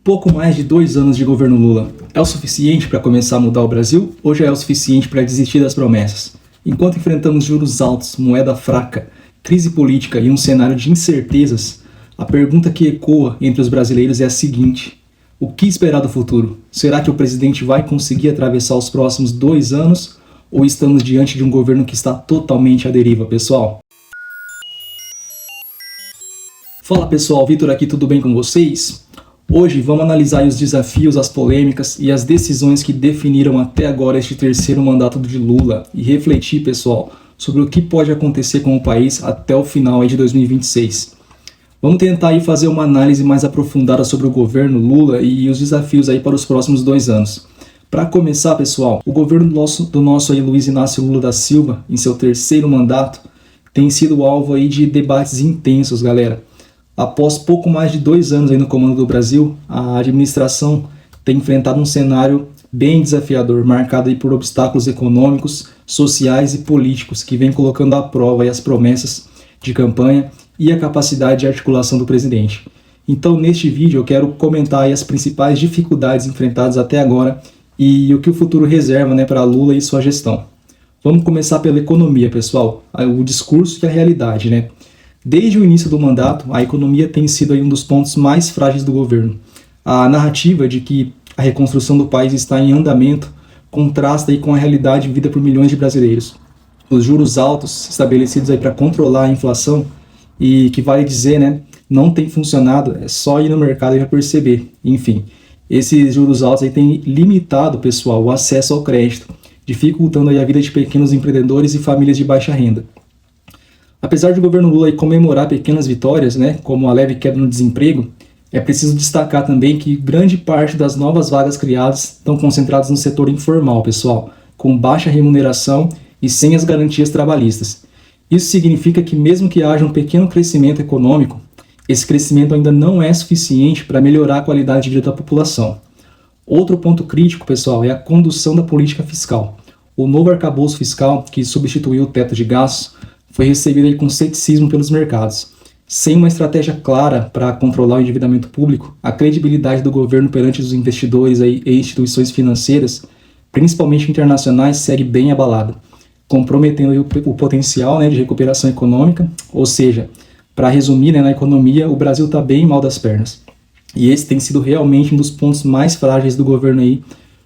Pouco mais de 2 anos de governo Lula é o suficiente para começar a mudar o Brasil ou já é o suficiente para desistir das promessas? Enquanto enfrentamos juros altos, moeda fraca, crise política e um cenário de incertezas, a pergunta que ecoa entre os brasileiros é a seguinte: o que esperar do futuro? Será que o presidente vai conseguir atravessar os próximos 2 anos ou estamos diante de um governo que está totalmente à deriva, pessoal? Fala pessoal, Vitor aqui, tudo bem com vocês? Hoje vamos analisar os desafios, as polêmicas e as decisões que definiram até agora este terceiro mandato de Lula e refletir, pessoal, sobre o que pode acontecer com o país até o final de 2026. Vamos tentar aí fazer uma análise mais aprofundada sobre o governo Lula e os desafios aí para os próximos 2 anos. Para começar, pessoal, o governo do nosso aí, Luiz Inácio Lula da Silva, em seu terceiro mandato, tem sido alvo aí de debates intensos, galera. Após pouco mais de 2 anos aí no comando do Brasil, a administração tem enfrentado um cenário bem desafiador, marcado aí por obstáculos econômicos, sociais e políticos que vem colocando à prova aí as promessas de campanha e a capacidade de articulação do presidente. Então, neste vídeo eu quero comentar aí as principais dificuldades enfrentadas até agora e o que o futuro reserva, para Lula e sua gestão. Vamos começar pela economia, pessoal, o discurso e a realidade, Desde o início do mandato, a economia tem sido aí um dos pontos mais frágeis do governo. A narrativa de que a reconstrução do país está em andamento contrasta aí com a realidade vivida por milhões de brasileiros. Os juros altos estabelecidos aí para controlar a inflação e que vale dizer, não tem funcionado, é só ir no mercado e já perceber. Enfim, esses juros altos aí têm limitado, pessoal, o acesso ao crédito, dificultando aí a vida de pequenos empreendedores e famílias de baixa renda. Apesar de o governo Lula comemorar pequenas vitórias, como a leve queda no desemprego, é preciso destacar também que grande parte das novas vagas criadas estão concentradas no setor informal, pessoal, com baixa remuneração e sem as garantias trabalhistas. Isso significa que mesmo que haja um pequeno crescimento econômico, esse crescimento ainda não é suficiente para melhorar a qualidade de vida da população. Outro ponto crítico, pessoal, é a condução da política fiscal. O novo arcabouço fiscal, que substituiu o teto de gastos, foi recebido aí com ceticismo pelos mercados. Sem uma estratégia clara para controlar o endividamento público, a credibilidade do governo perante os investidores e instituições financeiras, principalmente internacionais, segue bem abalada, comprometendo aí o potencial de recuperação econômica. Ou seja, para resumir, na economia, o Brasil está bem mal das pernas. E esse tem sido realmente um dos pontos mais frágeis do governo aí,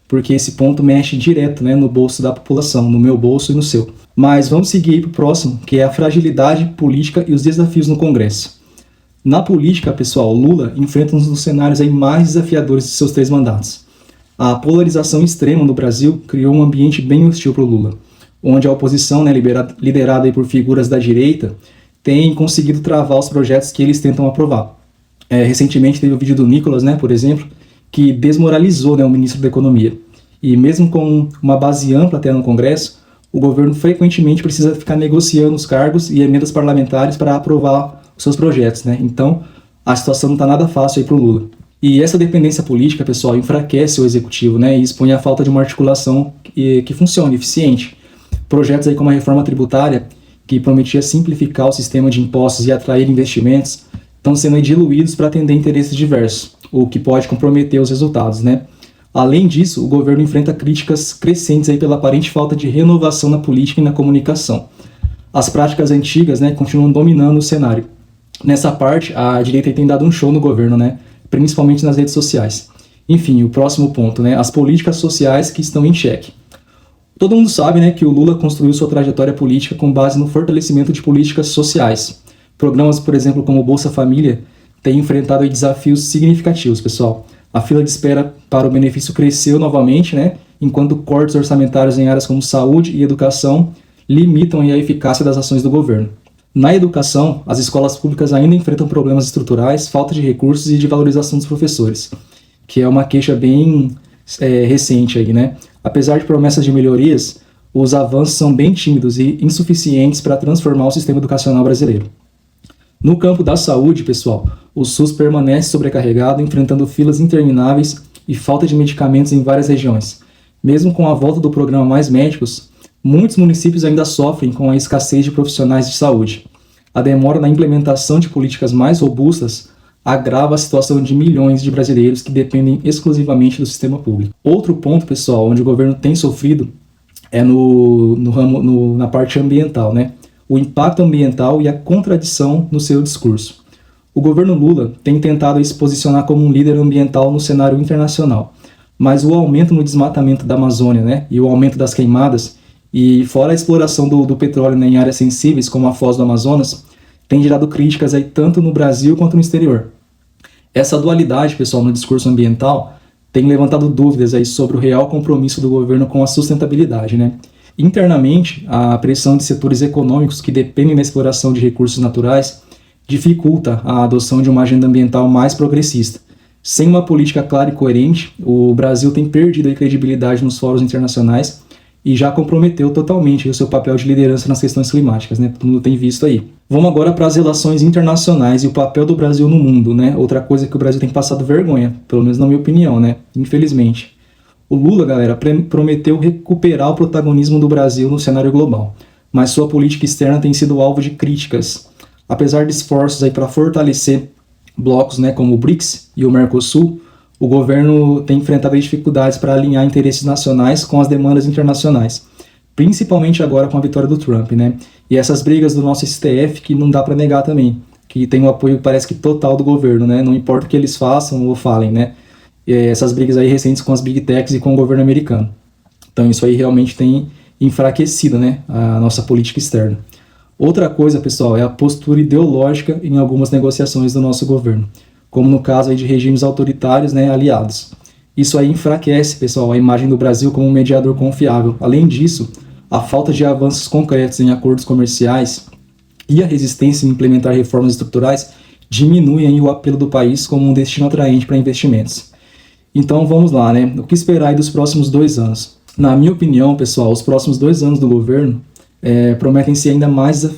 porque esse ponto mexe direto no bolso da população, no meu bolso e no seu. Mas vamos seguir para o próximo, que é a fragilidade política e os desafios no Congresso. Na política, pessoal, Lula enfrenta um dos cenários aí mais desafiadores de seus 3 mandatos. A polarização extrema no Brasil criou um ambiente bem hostil para o Lula, onde a oposição, liderada aí por figuras da direita, tem conseguido travar os projetos que eles tentam aprovar. Recentemente teve o vídeo do Nicolas, por exemplo, que desmoralizou o ministro da Economia. E mesmo com uma base ampla até no Congresso, o governo frequentemente precisa ficar negociando os cargos e emendas parlamentares para aprovar os seus projetos. Então, a situação não está nada fácil para o Lula. E essa dependência política, pessoal, enfraquece o executivo e expõe a falta de uma articulação que funcione, eficiente. Projetos aí como a reforma tributária, que prometia simplificar o sistema de impostos e atrair investimentos, estão sendo diluídos para atender interesses diversos, o que pode comprometer os resultados. Além disso, o governo enfrenta críticas crescentes aí pela aparente falta de renovação na política e na comunicação. As práticas antigas continuam dominando o cenário. Nessa parte, a direita tem dado um show no governo, principalmente nas redes sociais. Enfim, o próximo ponto, as políticas sociais que estão em xeque. Todo mundo sabe que o Lula construiu sua trajetória política com base no fortalecimento de políticas sociais. Programas, por exemplo, como o Bolsa Família, têm enfrentado aí desafios significativos, pessoal. A fila de espera para o benefício cresceu novamente, enquanto cortes orçamentários em áreas como saúde e educação limitam aí a eficácia das ações do governo. Na educação, as escolas públicas ainda enfrentam problemas estruturais, falta de recursos e de valorização dos professores, que é uma queixa bem recente aí, Apesar de promessas de melhorias, os avanços são bem tímidos e insuficientes para transformar o sistema educacional brasileiro. No campo da saúde, pessoal, o SUS permanece sobrecarregado, enfrentando filas intermináveis e falta de medicamentos em várias regiões. Mesmo com a volta do programa Mais Médicos, muitos municípios ainda sofrem com a escassez de profissionais de saúde. A demora na implementação de políticas mais robustas agrava a situação de milhões de brasileiros que dependem exclusivamente do sistema público. Outro ponto, pessoal, onde o governo tem sofrido é na parte ambiental, né? O impacto ambiental e a contradição no seu discurso. O governo Lula tem tentado se posicionar como um líder ambiental no cenário internacional, mas o aumento no desmatamento da Amazônia, né, e o aumento das queimadas, e fora a exploração do petróleo, né, em áreas sensíveis como a Foz do Amazonas, tem gerado críticas aí tanto no Brasil quanto no exterior. Essa dualidade, pessoal, no discurso ambiental tem levantado dúvidas aí sobre o real compromisso do governo com a sustentabilidade, né? Internamente, a pressão de setores econômicos que dependem da exploração de recursos naturais dificulta a adoção de uma agenda ambiental mais progressista. Sem uma política clara e coerente, o Brasil tem perdido a credibilidade nos fóruns internacionais e já comprometeu totalmente o seu papel de liderança nas questões climáticas, né? Todo mundo tem visto aí. Vamos agora para as relações internacionais e o papel do Brasil no mundo, né? Outra coisa que o Brasil tem passado vergonha, pelo menos na minha opinião, né? Infelizmente. O Lula, galera, prometeu recuperar o protagonismo do Brasil no cenário global, mas sua política externa tem sido alvo de críticas. Apesar de esforços aí para fortalecer blocos, né, como o BRICS e o Mercosul, o governo tem enfrentado dificuldades para alinhar interesses nacionais com as demandas internacionais, principalmente agora com a vitória do Trump, né? E essas brigas do nosso STF que não dá para negar também, que tem o apoio, parece que total do governo, né? Não importa o que eles façam ou falem, né? Essas brigas aí recentes com as Big Techs e com o governo americano. Então isso aí realmente tem enfraquecido, né, a nossa política externa. Outra coisa, pessoal, é a postura ideológica em algumas negociações do nosso governo, como no caso aí de regimes autoritários, né, aliados. Isso aí enfraquece, pessoal, a imagem do Brasil como um mediador confiável. Além disso, a falta de avanços concretos em acordos comerciais e a resistência em implementar reformas estruturais diminuem o apelo do país como um destino atraente para investimentos. Então vamos lá, né? O que esperar aí dos próximos 2 anos? Na minha opinião, pessoal, os próximos 2 anos do governo prometem ser ainda mais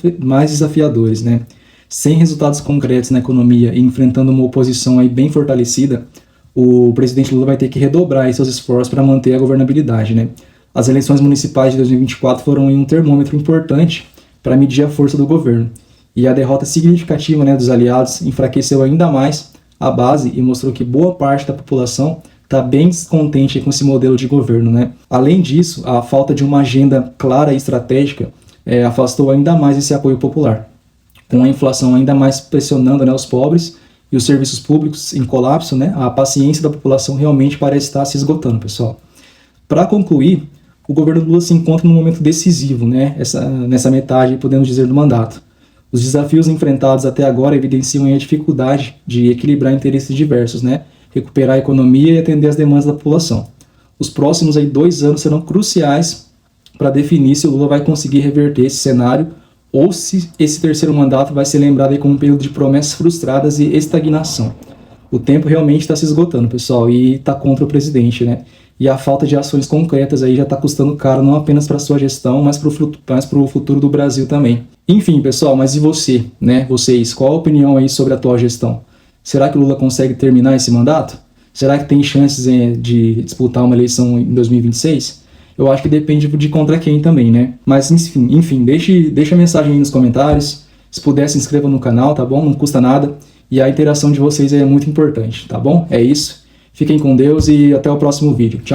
desafiadores, né? Sem resultados concretos na economia e enfrentando uma oposição aí bem fortalecida, o presidente Lula vai ter que redobrar seus esforços para manter a governabilidade, né? As eleições municipais de 2024 foram um termômetro importante para medir a força do governo. E a derrota significativa, né, dos aliados enfraqueceu ainda mais a base e mostrou que boa parte da população está bem descontente com esse modelo de governo, né? Além disso, a falta de uma agenda clara e estratégica afastou ainda mais esse apoio popular, com a inflação ainda mais pressionando, né, os pobres e os serviços públicos em colapso, né? A paciência da população realmente parece estar se esgotando, pessoal. Para concluir, o governo Lula se encontra num momento decisivo, né? Nessa metade, podemos dizer, do mandato. Os desafios enfrentados até agora evidenciam a dificuldade de equilibrar interesses diversos, né? Recuperar a economia e atender às demandas da população. Os próximos 2 anos serão cruciais para definir se o Lula vai conseguir reverter esse cenário ou se esse terceiro mandato vai ser lembrado aí como um período de promessas frustradas e estagnação. O tempo realmente está se esgotando, pessoal, e está contra o presidente, né? E a falta de ações concretas aí já está custando caro não apenas para a sua gestão, mas para o futuro do Brasil também. Enfim, pessoal, mas e você, né? Vocês, qual a opinião aí sobre a atual gestão? Será que o Lula consegue terminar esse mandato? Será que tem chances de disputar uma eleição em 2026? Eu acho que depende de contra quem também, né? Mas enfim, deixa a mensagem aí nos comentários. Se puder, se inscreva no canal, tá bom? Não custa nada. E a interação de vocês é muito importante, tá bom? É isso. Fiquem com Deus e até o próximo vídeo. Tchau!